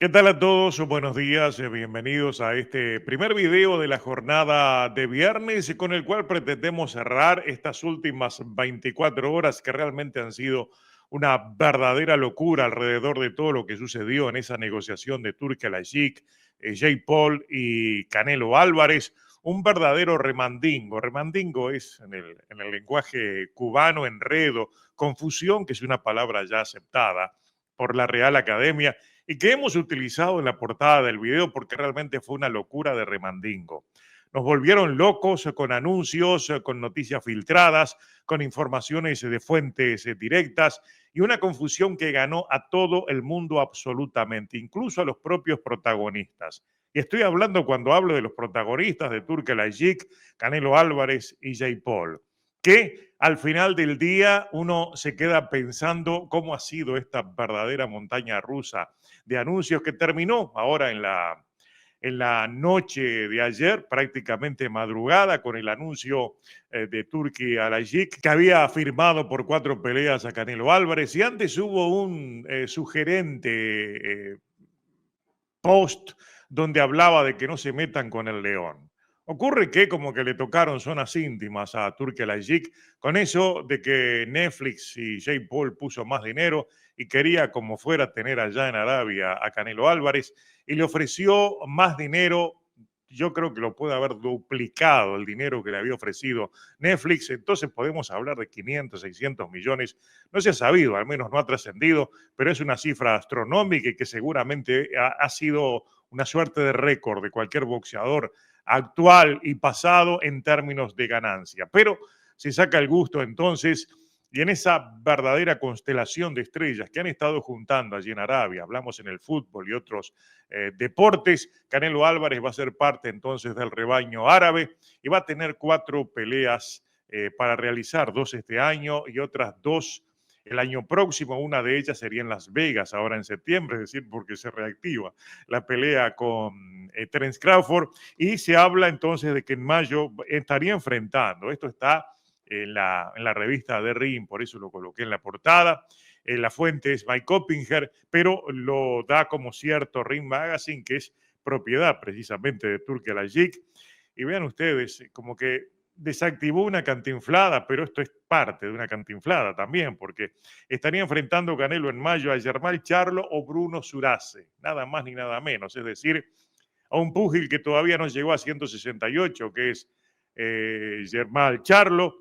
¿Qué tal a todos? Buenos días, bienvenidos a este primer video de la jornada de viernes con el cual pretendemos cerrar estas últimas 24 horas que realmente han sido una verdadera locura alrededor de todo lo que sucedió en esa negociación de Turk-Al-Ashik, Jake Paul y Canelo Álvarez. Un verdadero remandingo. Remandingo es en el lenguaje cubano enredo, confusión, que es una palabra ya aceptada por la Real Academia y que hemos utilizado en la portada del video porque realmente fue una locura de remandingo. Nos volvieron locos con anuncios, con noticias filtradas, con informaciones de fuentes directas y una confusión que ganó a todo el mundo absolutamente, incluso a los propios protagonistas. Y estoy hablando cuando hablo de los protagonistas de Turk-Al-Ashik, Canelo Álvarez y Jake Paul, que al final del día uno se queda pensando cómo ha sido esta verdadera montaña rusa de anuncios que terminó ahora en la noche de ayer, prácticamente madrugada, con el anuncio de Turki Al-Ashik, que había firmado por 4 peleas a Canelo Álvarez. Y antes hubo un sugerente post donde hablaba de que no se metan con el león. Ocurre que como que le tocaron zonas íntimas a Turki Al-Ashik con eso de que Netflix y Jake Paul puso más dinero y quería como fuera tener allá en Arabia a Canelo Álvarez y le ofreció más dinero. Yo creo que lo puede haber duplicado el dinero que le había ofrecido Netflix. Entonces podemos hablar de 500, 600 millones. No se ha sabido, al menos no ha trascendido, pero es una cifra astronómica y que seguramente ha sido una suerte de récord de cualquier boxeador actual y pasado en términos de ganancia. Pero se saca el gusto entonces y en esa verdadera constelación de estrellas que han estado juntando allí en Arabia, hablamos en el fútbol y otros deportes, Canelo Álvarez va a ser parte entonces del rebaño árabe y va a tener 4 peleas para realizar, 2 este año y otras 2 el año próximo. Una de ellas sería en Las Vegas, ahora en septiembre, es decir, porque se reactiva la pelea con Terence Crawford. Y se habla entonces de que en mayo estaría enfrentando, esto está en la revista de Ring, por eso lo coloqué en la portada. La fuente es Mike Oppinger, pero lo da como cierto Ring Magazine, que es propiedad precisamente de Turki Al-Ashik. Y vean ustedes, como que desactivó una cantinflada, pero esto es parte de una cantinflada también, porque estaría enfrentando Canelo en mayo a Germán Charlo o Bruno Surace, nada más ni nada menos, es decir, a un púgil que todavía no llegó a 168, que es Germán Charlo,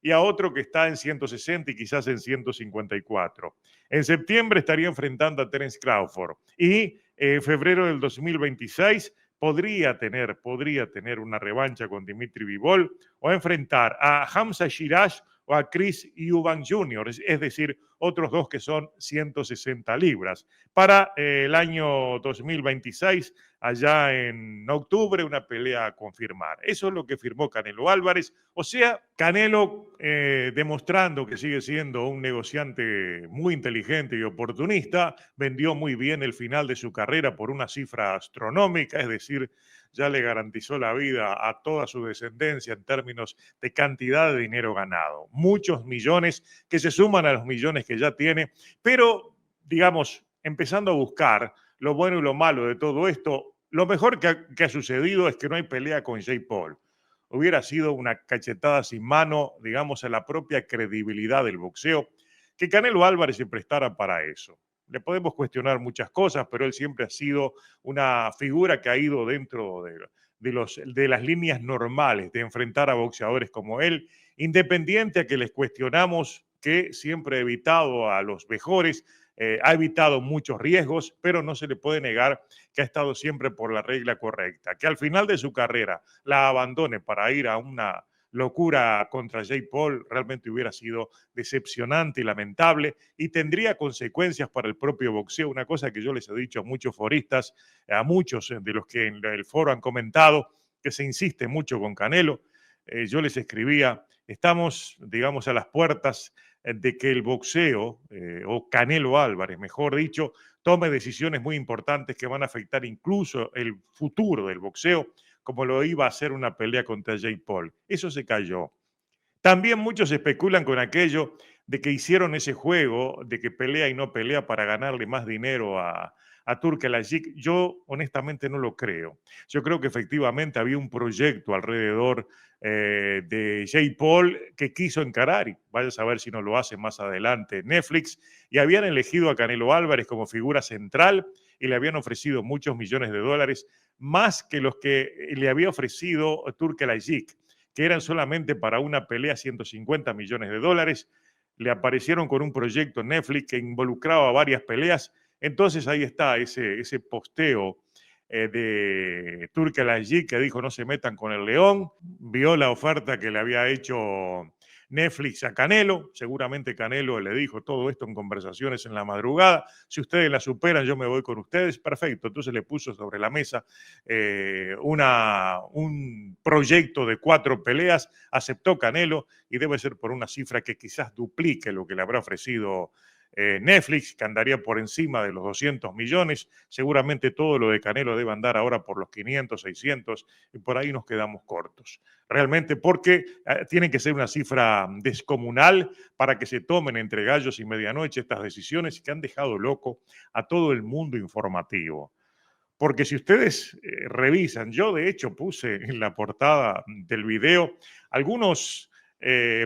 y a otro que está en 160 y quizás en 154. En septiembre estaría enfrentando a Terence Crawford y en febrero del 2026 podría tener una revancha con Dimitri Bivol o enfrentar a Hamza Shiraj o a Chris Eubank Jr., es decir, otros dos que son 160 libras. Para el año 2026, allá en octubre, una pelea a confirmar. Eso es lo que firmó Canelo Álvarez. O sea, Canelo demostrando que sigue siendo un negociante muy inteligente y oportunista, vendió muy bien el final de su carrera por una cifra astronómica, es decir, ya le garantizó la vida a toda su descendencia en términos de cantidad de dinero ganado. Muchos millones que se suman a los millones que ya tiene, pero digamos, empezando a buscar lo bueno y lo malo de todo esto, lo mejor que ha sucedido es que no hay pelea con Jake Paul. Hubiera sido una cachetada sin mano, digamos, a la propia credibilidad del boxeo, que Canelo Álvarez se prestara para eso. Le podemos cuestionar muchas cosas, pero él siempre ha sido una figura que ha ido dentro de las líneas normales de enfrentar a boxeadores como él, independiente a que les cuestionamos que siempre ha evitado a los mejores, ha evitado muchos riesgos, pero no se le puede negar que ha estado siempre por la regla correcta. Que al final de su carrera la abandone para ir a una locura contra Jake Paul realmente hubiera sido decepcionante y lamentable y tendría consecuencias para el propio boxeo, una cosa que yo les he dicho a muchos foristas, a muchos de los que en el foro han comentado, que se insiste mucho con Canelo. Yo les escribía, estamos, digamos, a las puertas de que el boxeo, o Canelo Álvarez, mejor dicho, tome decisiones muy importantes que van a afectar incluso el futuro del boxeo, como lo iba a hacer una pelea contra Jake Paul. Eso se cayó. También muchos especulan con aquello de que hicieron ese juego de que pelea y no pelea para ganarle más dinero a Turk-el-Ashik? Yo honestamente no lo creo. Yo creo que efectivamente había un proyecto alrededor de Jake Paul que quiso encarar, y vaya a saber si no lo hace más adelante Netflix, y habían elegido a Canelo Álvarez como figura central y le habían ofrecido muchos millones de dólares, más que los que le había ofrecido Turk-el-Ashik, que eran solamente para una pelea 150 millones de dólares. Le aparecieron con un proyecto en Netflix que involucraba varias peleas. Entonces ahí está ese posteo de Turk-el-Ashik que dijo no se metan con el León, vio la oferta que le había hecho Netflix a Canelo, seguramente Canelo le dijo todo esto en conversaciones en la madrugada, si ustedes la superan yo me voy con ustedes, perfecto, entonces le puso sobre la mesa un proyecto de 4 peleas, aceptó Canelo y debe ser por una cifra que quizás duplique lo que le habrá ofrecido Netflix, que andaría por encima de los 200 millones. Seguramente todo lo de Canelo debe andar ahora por los 500, 600 y por ahí nos quedamos cortos. Realmente porque tiene que ser una cifra descomunal para que se tomen entre gallos y medianoche estas decisiones que han dejado loco a todo el mundo informativo. Porque si ustedes revisan, yo de hecho puse en la portada del video algunos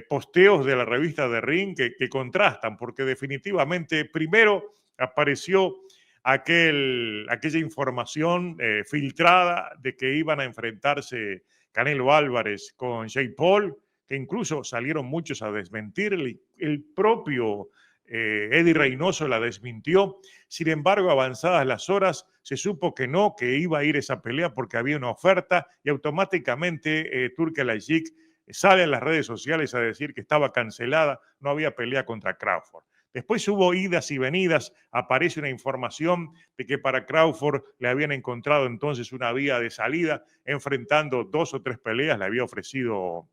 posteos de la revista de Ring que contrastan, porque definitivamente primero apareció aquella información filtrada de que iban a enfrentarse Canelo Álvarez con Jake Paul, que incluso salieron muchos a desmentir, el propio Eddie Reynoso la desmintió. Sin embargo, avanzadas las horas, se supo que no, que iba a ir esa pelea porque había una oferta y automáticamente Turk-el-Ashik sale a las redes sociales a decir que estaba cancelada, no había pelea contra Crawford. Después hubo idas y venidas, aparece una información de que para Crawford le habían encontrado entonces una vía de salida, enfrentando 2 o 3 peleas, le había ofrecido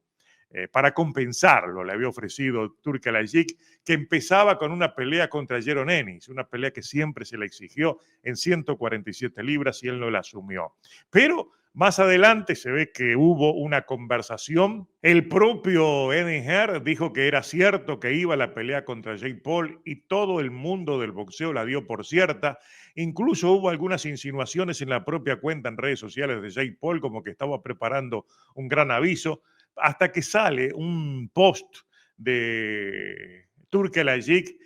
para compensarlo, le había ofrecido Turk-el-Ashik, que empezaba con una pelea contra Jaron Ennis, una pelea que siempre se le exigió en 147 libras y él no la asumió. Pero más adelante se ve que hubo una conversación. El propio Eddie Hearn dijo que era cierto que iba a la pelea contra Jake Paul y todo el mundo del boxeo la dio por cierta. Incluso hubo algunas insinuaciones en la propia cuenta en redes sociales de Jake Paul como que estaba preparando un gran aviso, hasta que sale un post de Turk-el-Ashik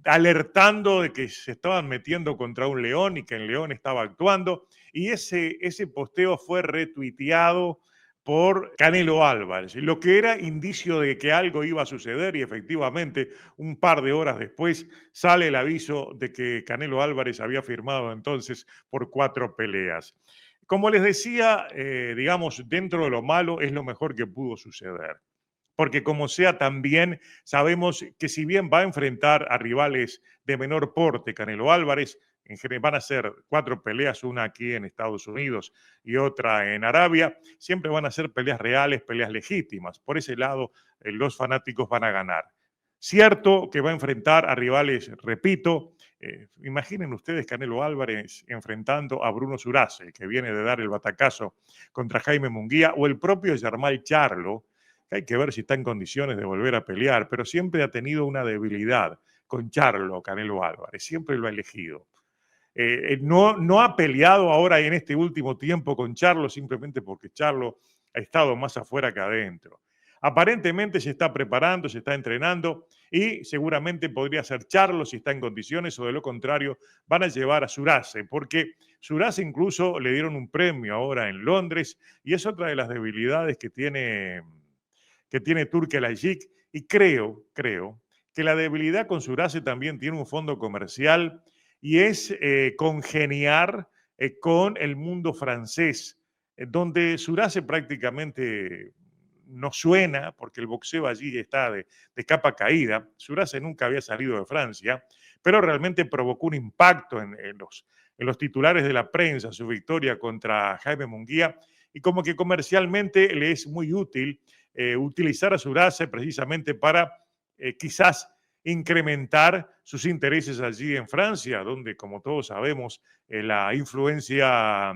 alertando de que se estaban metiendo contra un león y que el león estaba actuando. Y ese posteo fue retuiteado por Canelo Álvarez, lo que era indicio de que algo iba a suceder y efectivamente un par de horas después sale el aviso de que Canelo Álvarez había firmado entonces por 4 peleas. Como les decía, digamos, dentro de lo malo es lo mejor que pudo suceder. Porque como sea, también sabemos que si bien va a enfrentar a rivales de menor porte, Canelo Álvarez, en general van a ser 4 peleas, una aquí en Estados Unidos y otra en Arabia, siempre van a ser peleas reales, peleas legítimas. Por ese lado, los fanáticos van a ganar. Cierto que va a enfrentar a rivales, repito, imaginen ustedes Canelo Álvarez enfrentando a Bruno Zurace, que viene de dar el batacazo contra Jaime Munguía, o el propio Jermall Charlo, que hay que ver si está en condiciones de volver a pelear, pero siempre ha tenido una debilidad con Charlo Canelo Álvarez, siempre lo ha elegido. No ha peleado ahora en este último tiempo con Charlo simplemente porque Charlo ha estado más afuera que adentro. Aparentemente se está preparando, se está entrenando y seguramente podría ser Charlo si está en condiciones o de lo contrario van a llevar a Zurace porque Zurace incluso le dieron un premio ahora en Londres y es otra de las debilidades que tiene Turk-el-Ashik y creo que la debilidad con Zurace también tiene un fondo comercial y es congeniar con el mundo francés, donde Zurace prácticamente no suena, porque el boxeo allí está de capa caída. Zurace nunca había salido de Francia, pero realmente provocó un impacto en los titulares de la prensa, su victoria contra Jaime Munguía, y como que comercialmente le es muy útil utilizar a Zurace precisamente para quizás incrementar sus intereses allí en Francia, donde, como todos sabemos, la influencia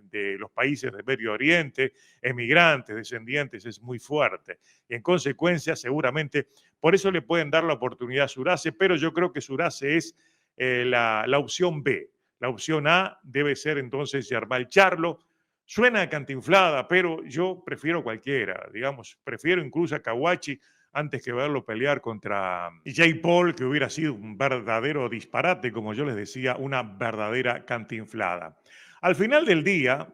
de los países del Medio Oriente, emigrantes, descendientes, es muy fuerte. Y en consecuencia, seguramente, por eso le pueden dar la oportunidad a Zurace, pero yo creo que Zurace es la opción B. La opción A debe ser entonces Yermal Charlo. Suena cantinflada, pero yo prefiero cualquiera, digamos, prefiero incluso a Kawachi antes que verlo pelear contra Jay Paul, que hubiera sido un verdadero disparate, como yo les decía, una verdadera cantinflada. Al final del día,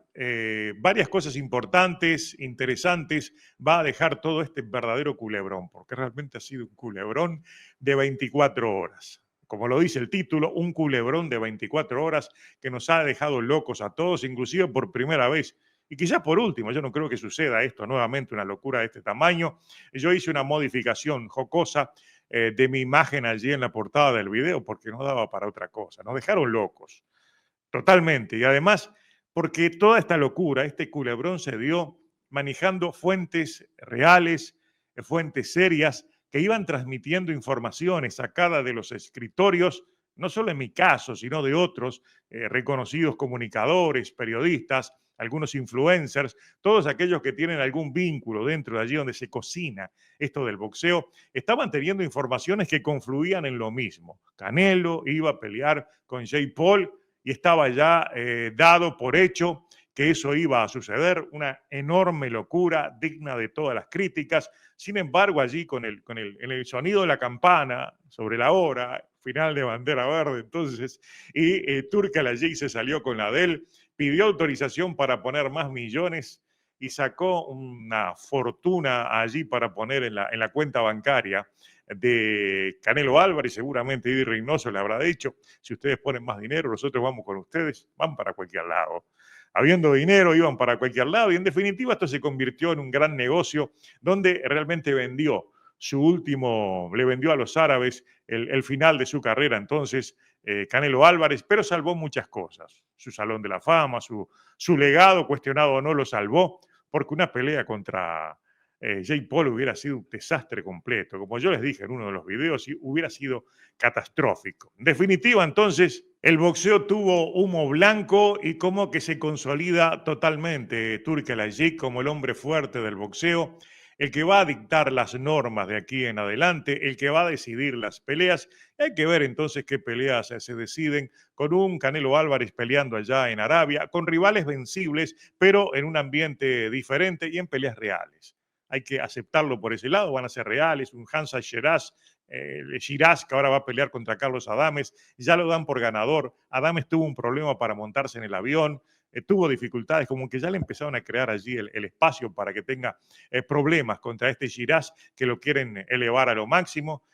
varias cosas importantes, interesantes, va a dejar todo este verdadero culebrón, porque realmente ha sido un culebrón de 24 horas. Como lo dice el título, un culebrón de 24 horas que nos ha dejado locos a todos, inclusive por primera vez. Y quizás por último, yo no creo que suceda esto nuevamente, una locura de este tamaño. Yo hice una modificación jocosa de mi imagen allí en la portada del video porque no daba para otra cosa. Nos dejaron locos. Totalmente. Y además, porque toda esta locura, este culebrón se dio manejando fuentes reales, fuentes serias, que iban transmitiendo informaciones sacadas de los escritorios, no solo en mi caso, sino de otros reconocidos comunicadores, periodistas, algunos influencers, todos aquellos que tienen algún vínculo dentro de allí donde se cocina esto del boxeo, estaban teniendo informaciones que confluían en lo mismo. Canelo iba a pelear con Jay Paul y estaba ya dado por hecho que eso iba a suceder, una enorme locura digna de todas las críticas. Sin embargo, allí en el sonido de la campana sobre la hora, final de bandera verde, entonces, y Turcal allí se salió con la de él, pidió autorización para poner más millones y sacó una fortuna allí para poner en la cuenta bancaria de Canelo Álvarez, seguramente Eddie Reynoso le habrá dicho, si ustedes ponen más dinero, nosotros vamos con ustedes, van para cualquier lado. Habiendo dinero, iban para cualquier lado y en definitiva esto se convirtió en un gran negocio donde realmente vendió su último, le vendió a los árabes el final de su carrera, entonces Canelo Álvarez, pero salvó muchas cosas. Su salón de la fama, su legado cuestionado o no lo salvó, porque una pelea contra Jake Paul hubiera sido un desastre completo. Como yo les dije en uno de los videos, hubiera sido catastrófico. En definitiva, entonces, el boxeo tuvo humo blanco y como que se consolida totalmente Turki Al-Hajj como el hombre fuerte del boxeo, el que va a dictar las normas de aquí en adelante, el que va a decidir las peleas. Hay que ver entonces qué peleas se deciden con un Canelo Álvarez peleando allá en Arabia, con rivales vencibles, pero en un ambiente diferente y en peleas reales. Hay que aceptarlo por ese lado, van a ser reales, un Hansa Shiraz, Shiraz que ahora va a pelear contra Carlos Adames, ya lo dan por ganador, Adames tuvo un problema para montarse en el avión, tuvo dificultades, como que ya le empezaron a crear allí el espacio para que tenga problemas contra este Shiraz que lo quieren elevar a lo máximo.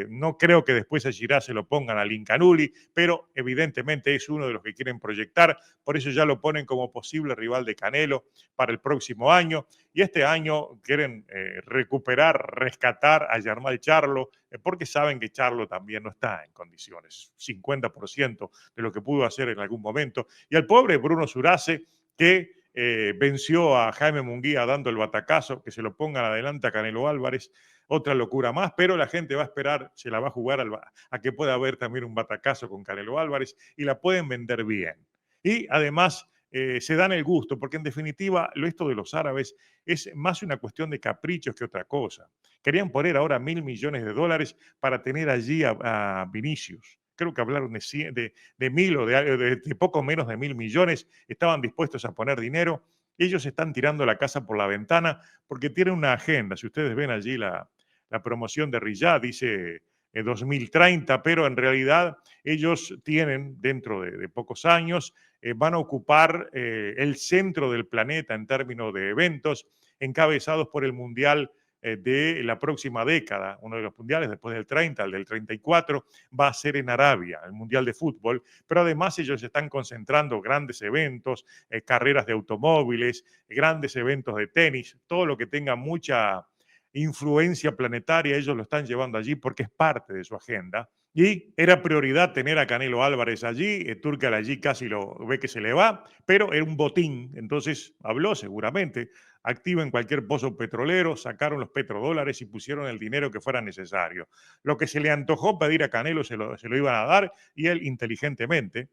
No creo que después a Shiraz se lo pongan a Lincanuli, pero evidentemente es uno de los que quieren proyectar, por eso ya lo ponen como posible rival de Canelo para el próximo año, y este año quieren recuperar, rescatar a Yermal Charlo, porque saben que Charlo también no está en condiciones, 50% de lo que pudo hacer en algún momento, y al pobre Bruno Zurace, que venció a Jaime Munguía dando el batacazo, que se lo pongan adelante a Canelo Álvarez, otra locura más, pero la gente va a esperar, se la va a jugar a que pueda haber también un batacazo con Canelo Álvarez y la pueden vender bien. Y además se dan el gusto, porque en definitiva esto de los árabes es más una cuestión de caprichos que otra cosa. Querían poner ahora $1.000 millones para tener allí a Vinicius. Creo que hablaron de 1.000 o de poco menos de 1.000 millones, estaban dispuestos a poner dinero. Ellos están tirando la casa por la ventana porque tienen una agenda. Si ustedes ven allí la promoción de Riyadh, dice 2030, pero en realidad ellos tienen dentro de pocos años, van a ocupar el centro del planeta en términos de eventos encabezados por el Mundial de la próxima década. Uno de los mundiales después del 30, el del 34, va a ser en Arabia, el Mundial de Fútbol, pero además ellos están concentrando grandes eventos, carreras de automóviles, grandes eventos de tenis, todo lo que tenga mucha influencia planetaria, ellos lo están llevando allí porque es parte de su agenda. Y era prioridad tener a Canelo Álvarez allí, Turcal allí casi lo ve que se le va, pero era un botín, entonces habló seguramente, activen cualquier pozo petrolero, sacaron los petrodólares y pusieron el dinero que fuera necesario. Lo que se le antojó pedir a Canelo se lo iban a dar y él inteligentemente,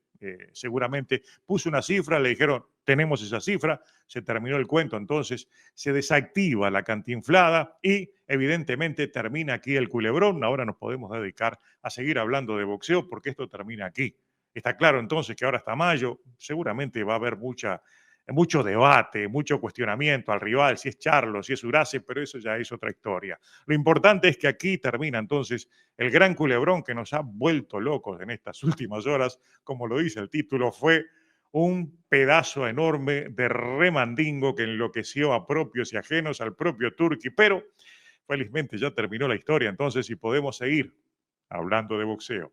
seguramente puso una cifra, le dijeron, tenemos esa cifra, se terminó el cuento, entonces se desactiva la cantinflada y evidentemente termina aquí el culebrón. Ahora nos podemos dedicar a seguir hablando de boxeo porque esto termina aquí. Está claro entonces que ahora hasta mayo seguramente va a haber mucho debate, mucho cuestionamiento al rival, si es Charlo, si es Urace, pero eso ya es otra historia. Lo importante es que aquí termina entonces el gran culebrón que nos ha vuelto locos en estas últimas horas, como lo dice el título, fue un pedazo enorme de remandingo que enloqueció a propios y ajenos, al propio Turki, pero felizmente ya terminó la historia entonces y podemos seguir hablando de boxeo.